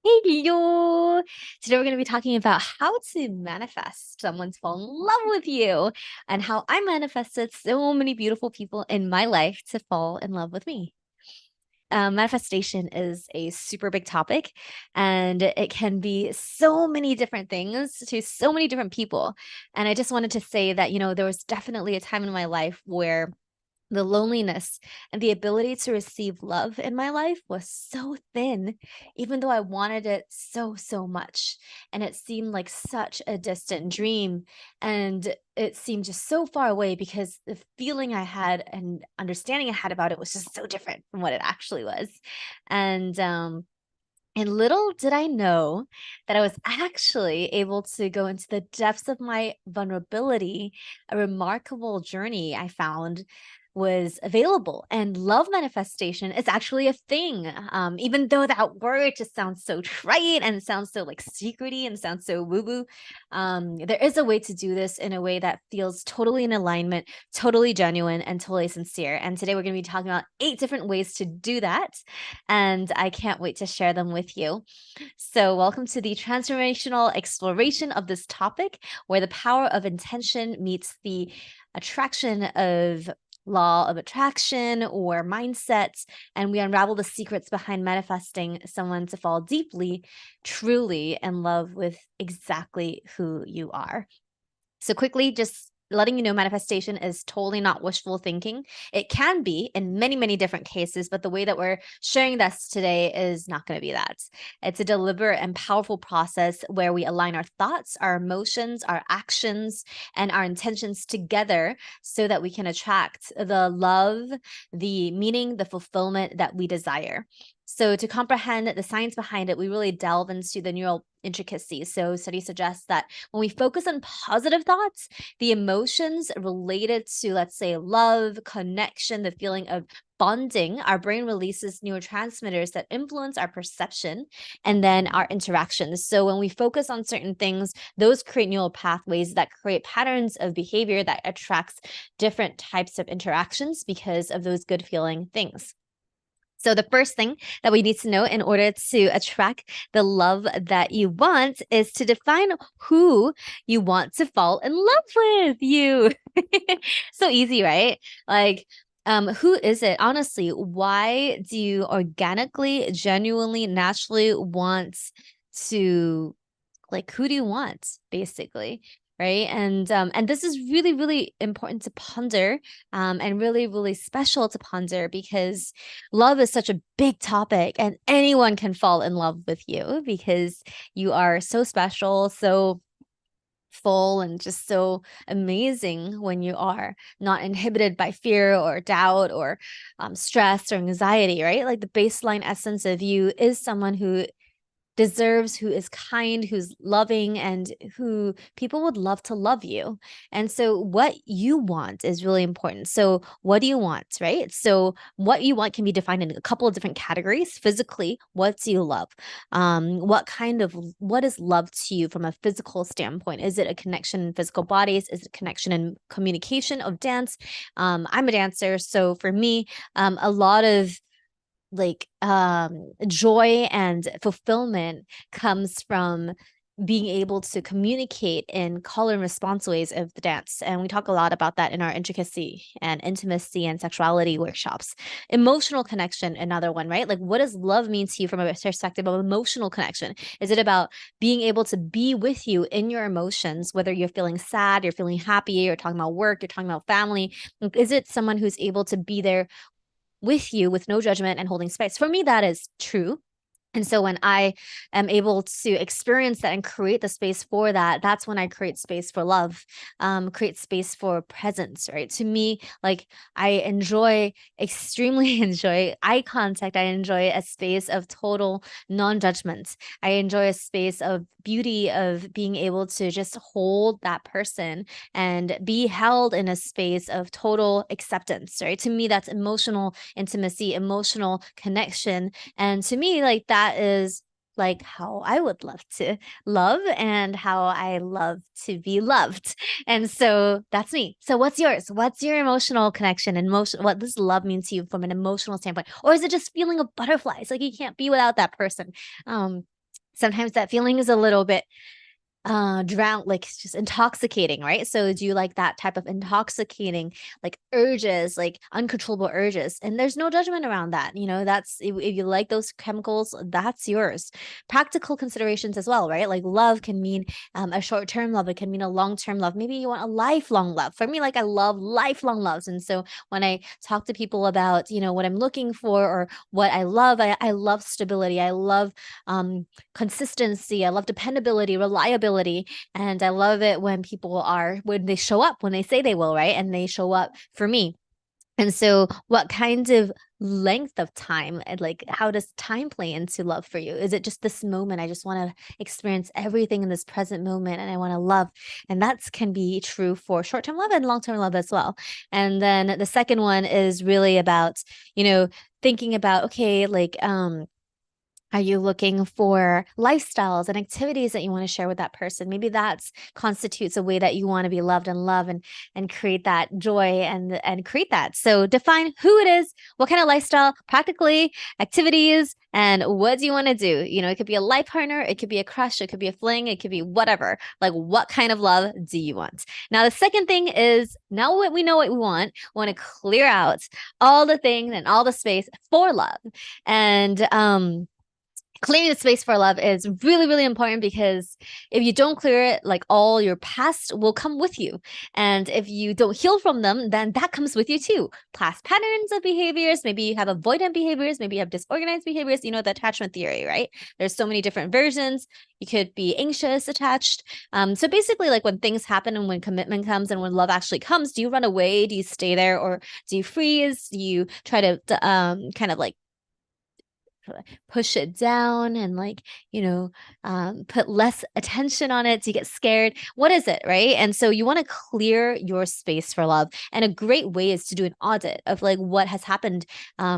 Hey you! Today we're going to be talking about how to manifest someone to fall in love with you and how I manifested so many beautiful people in my life to fall in love with me. Manifestation is a super big topic and it can be so many different things to so many different people. And I just wanted to say that, there was definitely a time in my life where the loneliness and the ability to receive love in my life was so thin, even though I wanted it so, so much. And it seemed like such a distant dream. And it seemed just so far away because the feeling I had and understanding I had about it was just so different from what it actually was. And little did I know that I was actually able to go into the depths of my vulnerability. A remarkable journey I found was available, and love manifestation is actually a thing. Even though that word just sounds so trite and sounds so like secrety and sounds so woo woo, there is a way to do this in a way that feels totally in alignment, totally genuine, and totally sincere. And today we're going to be talking about 8 different ways to do that and I can't wait to share them with you. So, welcome to the transformational exploration of this topic, where the power of intention meets the attraction of law of attraction or mindsets, and we unravel the secrets behind manifesting someone to fall deeply, truly in love with exactly who you are. So quickly, just letting you know, manifestation is totally not wishful thinking. It can be in many, many different cases, but the way that we're sharing this today is not going to be that. It's a deliberate and powerful process where we align our thoughts, our emotions, our actions, and our intentions together so that we can attract the love, the meaning, the fulfillment that we desire. So, to comprehend the science behind it, we really delve into the neural intricacies. So, studies suggest that when we focus on positive thoughts, the emotions related to, let's say, love, connection, the feeling of bonding, our brain releases neurotransmitters that influence our perception and then our interactions. So, when we focus on certain things, those create neural pathways that create patterns of behavior that attracts different types of interactions because of those good feeling things. So, the first thing that we need to know in order to attract the love that you want is to define who you want to fall in love with you. So easy, right? Like, who is it? Honestly, why do you organically, genuinely, naturally want to like, who do you want, basically, right? And this is really, really important to ponder, and really, really special to ponder because love is such a big topic, and anyone can fall in love with you because you are so special, so full, and just so amazing when you are not inhibited by fear or doubt or stress or anxiety, right? Like the baseline essence of you is someone who deserves, who is kind, who's loving, and who people would love to love you. And so, what you want is really important. So, what do you want, right? So, what you want can be defined in a couple of different categories. Physically, what do you love? What is love to you from a physical standpoint? Is it a connection in physical bodies? Is it a connection in communication of dance? I'm a dancer, so for me, a lot of joy and fulfillment comes from being able to communicate in call and response ways of the dance. And we talk a lot about that in our intricacy and intimacy and sexuality workshops. Emotional connection, another one, right? Like, what does love mean to you from a perspective of emotional connection? Is it about being able to be with you in your emotions, whether you're feeling sad, you're feeling happy, you're talking about work, you're talking about family? Is it someone who's able to be there with you with no judgment and holding space? For me, that is true. And so when I am able to experience that and create the space for that, that's when I create space for love, create space for presence, right? To me, like I enjoy, extremely enjoy eye contact. I enjoy a space of total non-judgment. I enjoy a space of beauty of being able to just hold that person and be held in a space of total acceptance, right? To me, that's emotional intimacy, emotional connection. And to me, like that is like how I would love to love and how I love to be loved. And so that's me. So what's yours? What's your emotional connection and emotion? What does love mean to you from an emotional standpoint? Or is it just feeling of butterflies? Like you can't be without that person. Um, sometimes that feeling is a little bit drown, like just intoxicating, right? So do you like that type of intoxicating, like urges, like uncontrollable urges? And there's no judgment around that. That's if you like those chemicals, that's yours. Practical considerations as well, right? Like love can mean a short-term love, it can mean a long-term love. Maybe you want a lifelong love. For me, like I love lifelong loves. And so when I talk to people about, what I'm looking for or what I love, I love stability. I love consistency. I love dependability, reliability. And I love it when they show up, when they say they will, right? And they show up for me. And so, what kind of length of time and like how does time play into love for you? Is it just this moment? I just want to experience everything in this present moment and I want to love. And that can be true for short term love and long term love as well. And then the second one is really about, thinking about, okay, like, are you looking for lifestyles and activities that you want to share with that person? Maybe that constitutes a way that you want to be loved and love and create that joy and create that. So define who it is, what kind of lifestyle, practically activities, and what do you want to do? It could be a life partner, it could be a crush, it could be a fling, it could be whatever. Like what kind of love do you want? Now the second thing is now what we know what we want to clear out all the things and all the space for love. And clearing the space for love is really, really important because if you don't clear it, like all your past will come with you. And if you don't heal from them, then that comes with you too. Past patterns of behaviors, maybe you have avoidant behaviors, maybe you have disorganized behaviors, the attachment theory, right? There's so many different versions. You could be anxious attached. So basically like when things happen and when commitment comes and when love actually comes, do you run away? Do you stay there or do you freeze? Do you try to kind of like push it down and like put less attention on it? Do you get scared? What is it, right? And so you want to clear your space for love, and a great way is to do an audit of like what has happened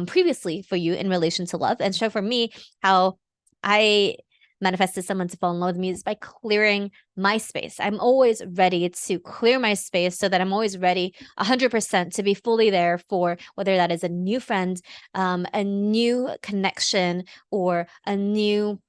previously for you in relation to love. And so for me, how I manifested someone to fall in love with me is by clearing my space. I'm always ready to clear my space so that I'm always ready 100% to be fully there for whether that is a new friend, a new connection, or a new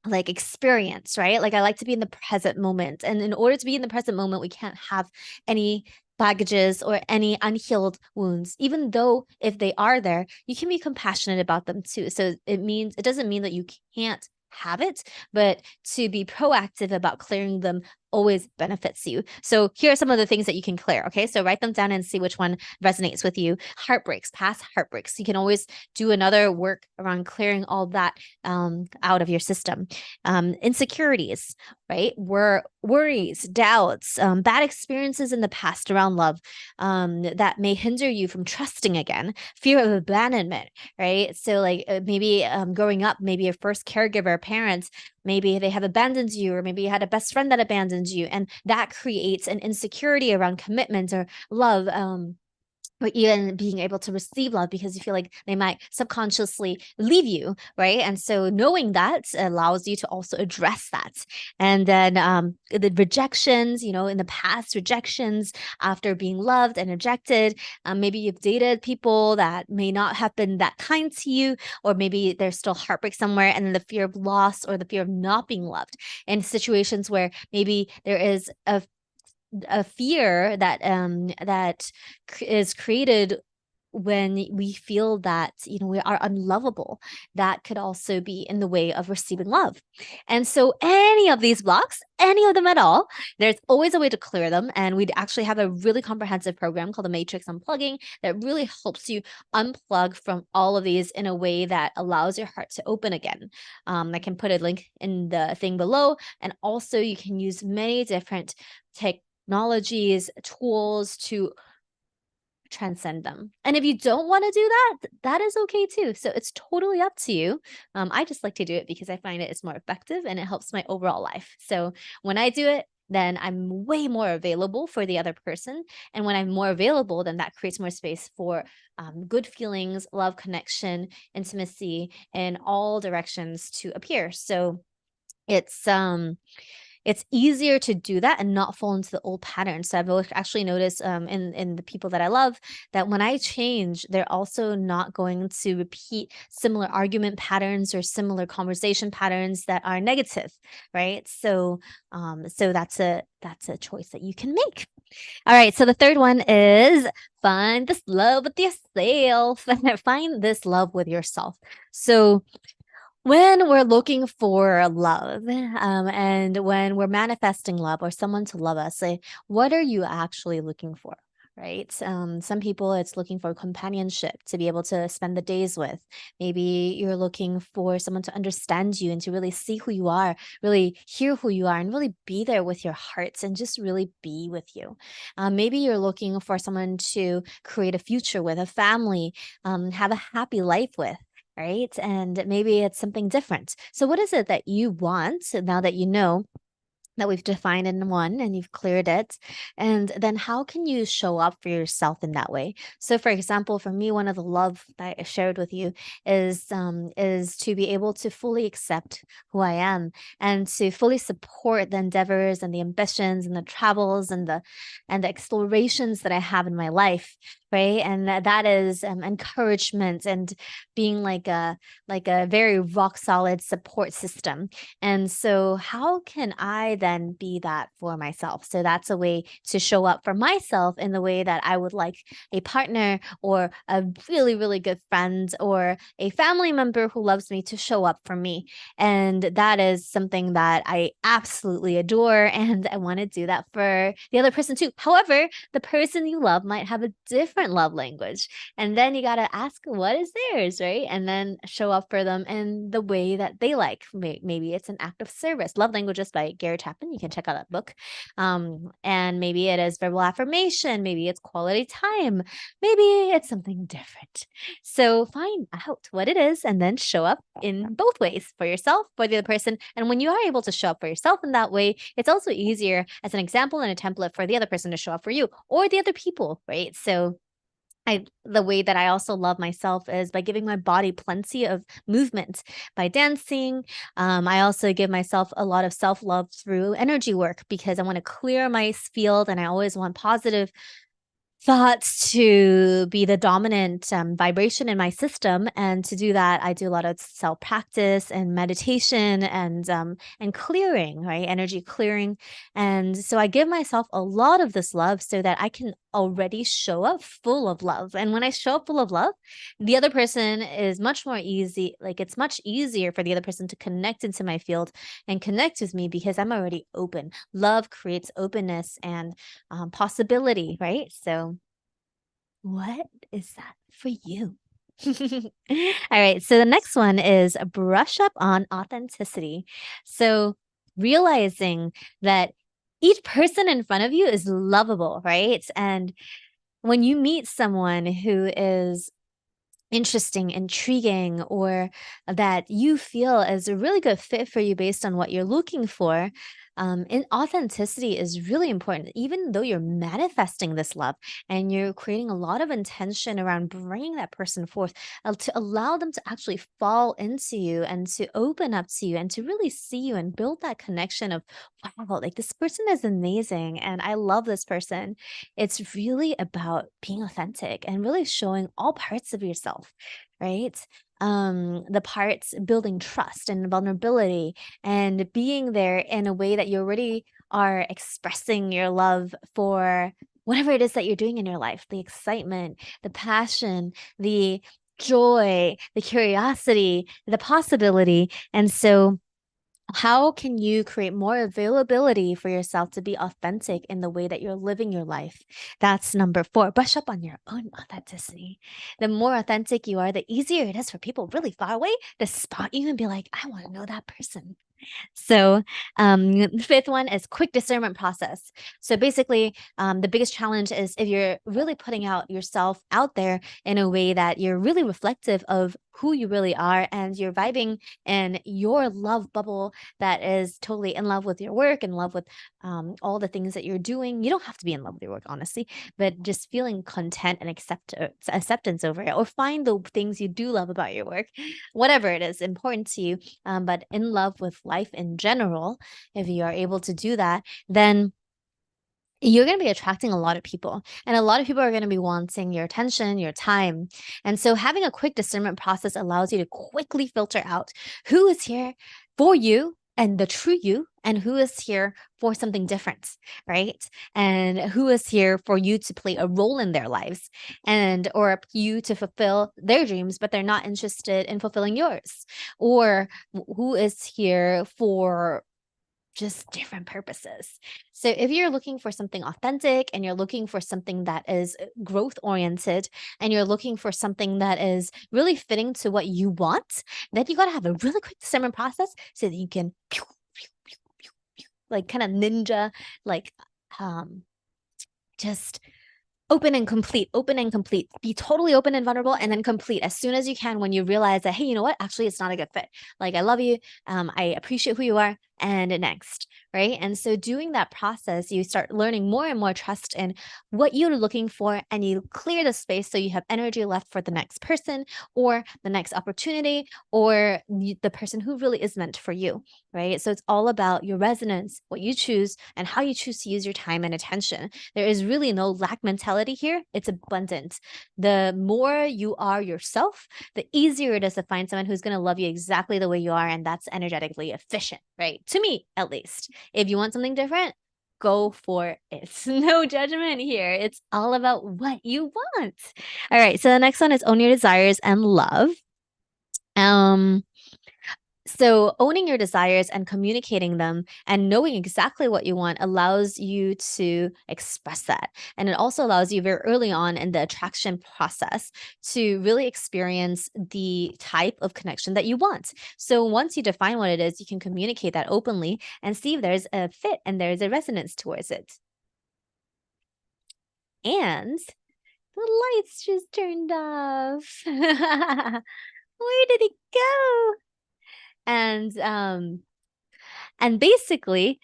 like experience, right? Like I like to be in the present moment. And in order to be in the present moment, we can't have any baggages or any unhealed wounds. Even though if they are there, you can be compassionate about them too. So it doesn't mean that you can't have it, but to be proactive about clearing them always benefits you. So here are some of the things that you can clear. Okay. So write them down and see which one resonates with you. Heartbreaks, past heartbreaks. You can always do another work around clearing all that out of your system. Insecurities, right? Worries, doubts, bad experiences in the past around love that may hinder you from trusting again. Fear of abandonment, right? So like maybe growing up, maybe your first caregiver, parents, maybe they have abandoned you, or maybe you had a best friend that abandoned you, and that creates an insecurity around commitment or love. Or even being able to receive love because you feel like they might subconsciously leave you, right? And so knowing that allows you to also address that. And then the rejections, in the past, rejections after being loved and rejected. Maybe you've dated people that may not have been that kind to you, or maybe there's still heartbreak somewhere, and then the fear of loss or the fear of not being loved. In situations where maybe there is a fear that is created when we feel that we are unlovable, that could also be in the way of receiving love. And so any of these blocks, any of them at all, there's always a way to clear them. And we actually have a really comprehensive program called the Matrix Unplugging that really helps you unplug from all of these in a way that allows your heart to open again. I can put a link in the thing below, and also you can use many different technologies, tools to transcend them. And if you don't want to do that, that is okay too. So it's totally up to you. I just like to do it because I find it is more effective and it helps my overall life. So when I do it, then I'm way more available for the other person. And when I'm more available, then that creates more space for good feelings, love, connection, intimacy in all directions to appear. So it's it's easier to do that and not fall into the old patterns. So actually noticed in the people that I love that when I change, they're also not going to repeat similar argument patterns or similar conversation patterns that are negative, right? So that's a choice that you can make. All right, so the third one is find this love with yourself. Find this love with yourself. So when we're looking for love, and when we're manifesting love or someone to love us, what are you actually looking for? Right. Some people it's looking for companionship to be able to spend the days with. Maybe you're looking for someone to understand you and to really see who you are, really hear who you are, and really be there with your hearts and just really be with you. Maybe you're looking for someone to create a future with, a family, have a happy life with, right? And maybe it's something different. So, what is it that you want now that you know that we've defined in one and you've cleared it? And then how can you show up for yourself in that way? So, for example, for me, one of the love that I shared with you is to be able to fully accept who I am and to fully support the endeavors and the ambitions and the travels and the explorations that I have in my life, right? And that is encouragement and being like a very rock solid support system. And so, how can I then be that for myself? So, that's a way to show up for myself in the way that I would like a partner or a really, really good friend or a family member who loves me to show up for me. And that is something that I absolutely adore. And I want to do that for the other person too. However, the person you love might have a different love language. And then you got to ask what is theirs, right? And then show up for them in the way that they like. Maybe it's an act of service. Love Languages by Gary Chapman. You can check out that book. And maybe it is verbal affirmation. Maybe it's quality time. Maybe it's something different. So find out what it is and then show up in both ways for yourself, for the other person. And when you are able to show up for yourself in that way, it's also easier as an example and a template for the other person to show up for you or the other people, right? So the way that I also love myself is by giving my body plenty of movement by dancing. I also give myself a lot of self-love through energy work because I want to clear my field and I always want positive thoughts to be the dominant vibration in my system. And to do that, I do a lot of self practice and meditation and clearing, right? Energy clearing. And so I give myself a lot of this love so that I can already show up full of love. And when I show up full of love, the other person is much more easy. Like it's much easier for the other person to connect into my field and connect with me because I'm already open. Love creates openness and possibility, right? So, what is that for you? All right. So the next one is brush up on authenticity. So realizing that each person in front of you is lovable, right? And when you meet someone who is interesting, intriguing, or that you feel is a really good fit for you based on what you're looking for, and authenticity is really important. Even though you're manifesting this love and you're creating a lot of intention around bringing that person forth, to allow them to actually fall into you and to open up to you and to really see you and build that connection of, wow, like this person is amazing and I love this person. It's really about being authentic and really showing all parts of yourself, right? The parts building trust and vulnerability and being there in a way that you already are expressing your love for whatever it is that you're doing in your life, the excitement, the passion, the joy, the curiosity, the possibility. And so how can you create more availability for yourself to be authentic in the way that you're living your life? That's number four. Brush up on your own authenticity. The more authentic you are, the easier it is for people really far away to spot you and be like, I want to know that person. So, the fifth one is quick discernment process. So basically, the biggest challenge is if you're really putting out yourself out there in a way that you're really reflective of who you really are and you're vibing in your love bubble that is totally in love with your work, in love with all the things that you're doing. You don't have to be in love with your work, honestly, but just feeling content and acceptance over it, or find the things you do love about your work, whatever it is important to you, but in love with life in general. If you are able to do that, then you're going to be attracting a lot of people, and a lot of people are going to be wanting your attention, your time. And so having a quick discernment process allows you to quickly filter out who is here for you and the true you, and who is here for something different, right? And who is here for you to play a role in their lives, and or you to fulfill their dreams, but they're not interested in fulfilling yours, or who is here for just different purposes. So if you're looking for something authentic, and you're looking for something that is growth oriented, and you're looking for something that is really fitting to what you want, then you got to have a really quick discernment process so that you can like kind of ninja, like um just open and complete, be totally open and vulnerable, and then complete as soon as you can when you realize that, hey, you know what, actually it's not a good fit. Like, I love you, I appreciate who you are, and next, right? And so doing that process, you start learning more and more trust in what you're looking for, and you clear the space so you have energy left for the next person, or the next opportunity, or the person who really is meant for you, right? So it's all about your resonance, what you choose, and how you choose to use your time and attention. There is really no lack mentality here. It's abundant. The more you are yourself, the easier it is to find someone who's going to love you exactly the way you are, and that's energetically efficient, right? To me, at least. If you want something different, go for it. No judgment here. It's all about what you want. All right. So the next one is own your desires and love. Um, so owning your desires and communicating them and knowing exactly what you want allows you to express that. And it also allows you very early on in the attraction process to really experience the type of connection that you want. So once you define what it is, you can communicate that openly and see if there's a fit and there's a resonance towards it. And the lights just turned off. Where did it go? And basically,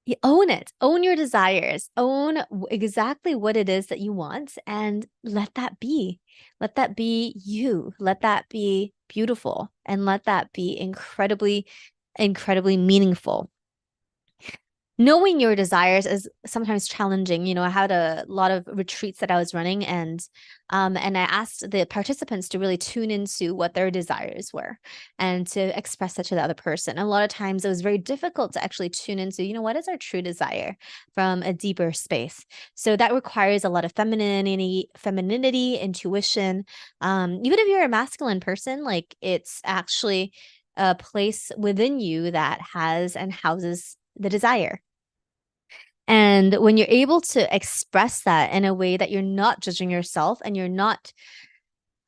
you own it. Own your desires. Own exactly what it is that you want, and let that be. Let that be you. Let that be beautiful, and let that be incredibly, incredibly meaningful. Knowing your desires is sometimes challenging. I had a lot of retreats that I was running, and I asked the participants to really tune into what their desires were and to express that to the other person. And a lot of times it was very difficult to actually tune into, what is our true desire from a deeper space. So that requires a lot of femininity, intuition. Even if you're a masculine person, like, it's actually a place within you that has and houses the desire. And when you're able to express that in a way that you're not judging yourself, and you're not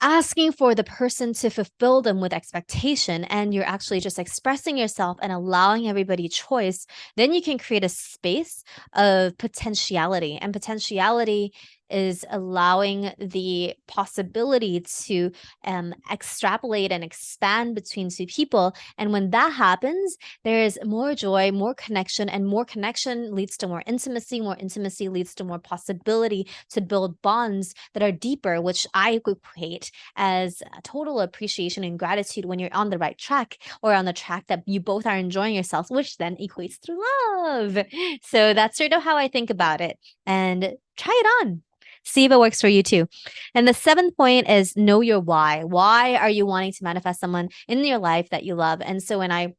asking for the person to fulfill them with expectation, and you're actually just expressing yourself and allowing everybody choice, then you can create a space of potentiality. And potentiality is allowing the possibility to extrapolate and expand between two people. And when that happens, there is more joy, more connection, and more connection leads to more intimacy. More intimacy leads to more possibility to build bonds that are deeper, which I equate as total appreciation and gratitude when you're on the right track, or on the track that you both are enjoying yourselves, which then equates to love. So that's sort of how I think about it. And try it on. See if it works for you too. And the seventh point is know your why. Why are you wanting to manifest someone in your life that you love? And so when I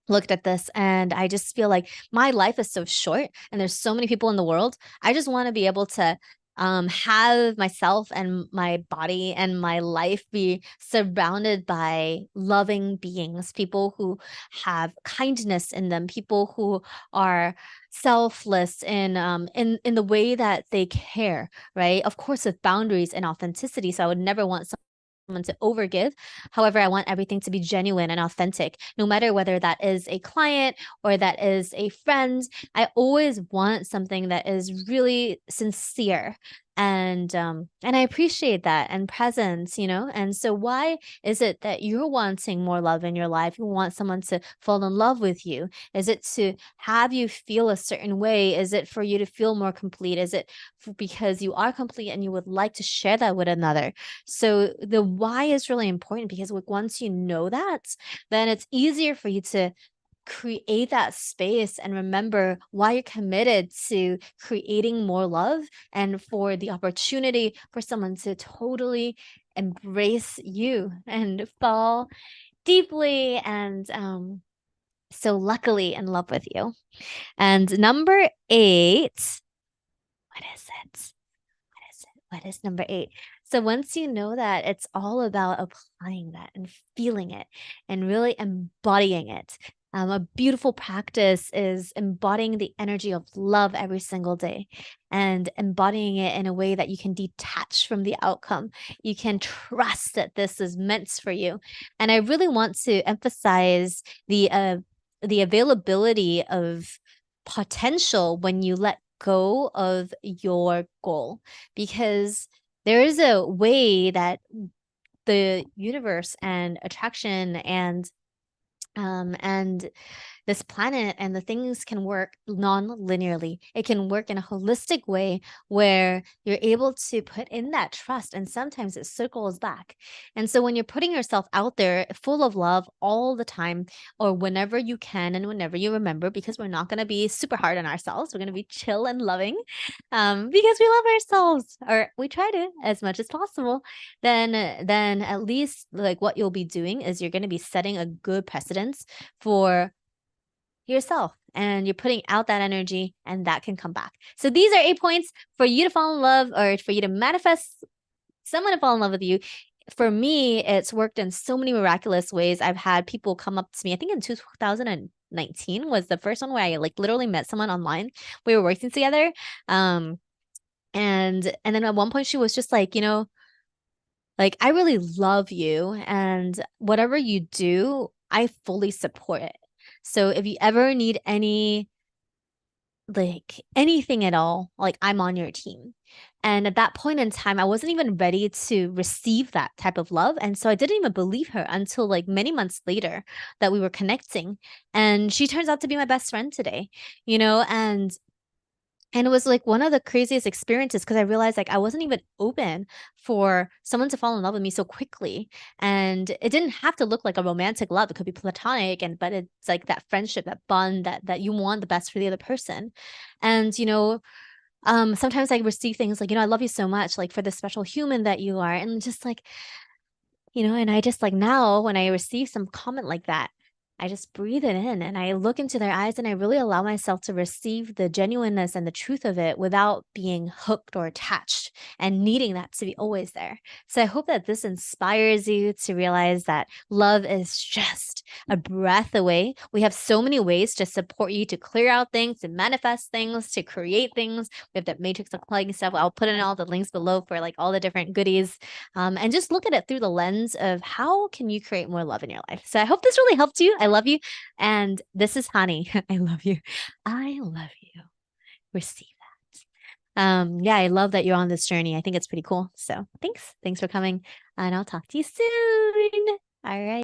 looked at this, and I just feel like my life is so short and there's so many people in the world, I just want to be able to have myself and my body and my life be surrounded by loving beings, people who have kindness in them, people who are selfless in the way that they care, right? Of course, with boundaries and authenticity. So I would never want someone to overgive. However, I want everything to be genuine and authentic, no matter whether that is a client or that is a friend. I always want something that is really sincere And I appreciate that and presence, you know? And so why is it that you're wanting more love in your life? You want someone to fall in love with you? Is it to have you feel a certain way? Is it for you to feel more complete? Is it because you are complete and you would like to share that with another? So the why is really important because once you know that, then it's easier for you to create that space and remember why you're committed to creating more love and for the opportunity for someone to totally embrace you and fall deeply and so luckily in love with you. And number 8, what is it? What is it? What is number 8? So once you know that, it's all about applying that and feeling it and really embodying it. A beautiful practice is embodying the energy of love every single day and embodying it in a way that you can detach from the outcome. You can trust that this is meant for you. And I really want to emphasize the availability of potential when you let go of your goal, because there is a way that the universe and attraction and this planet and the things can work non-linearly. It can work in a holistic way where you're able to put in that trust and sometimes it circles back. And so when you're putting yourself out there full of love all the time or whenever you can and whenever you remember, because we're not going to be super hard on ourselves, we're going to be chill and loving because we love ourselves, or we try to as much as possible, then at least like what you'll be doing is you're going to be setting a good precedence for yourself and you're putting out that energy and that can come back. So these are 8 points for you to fall in love or for you to manifest someone to fall in love with you. For me, it's worked in so many miraculous ways. I've had people come up to me, I think in 2019 was the first one where I like literally met someone online. We were working together. And then at one point she was just like, you know, like, I really love you, and whatever you do, I fully support it. So if you ever need anything at all, like, I'm on your team. And at that point in time, I wasn't even ready to receive that type of love. And so I didn't even believe her until like many months later that we were connecting. And she turns out to be my best friend today, you know, and it was like one of the craziest experiences because I realized like I wasn't even open for someone to fall in love with me so quickly. And it didn't have to look like a romantic love. It could be platonic, and but it's like that friendship, that bond that you want the best for the other person. And sometimes I receive things like, I love you so much, like for the special human that you are. And just like, and I just like now when I receive some comment like that, I just breathe it in and I look into their eyes and I really allow myself to receive the genuineness and the truth of it without being hooked or attached and needing that to be always there. So I hope that this inspires you to realize that love is just a breath away. We have so many ways to support you to clear out things, to manifest things, to create things. We have that matrix of plugging stuff. I'll put in all the links below for like all the different goodies. And just look at it through the lens of how can you create more love in your life. So I hope this really helped you. I love you. And this is Hani. I love you. I love you. Receive that. Yeah, I love that you're on this journey. I think it's pretty cool. So thanks. Thanks for coming. And I'll talk to you soon. All right.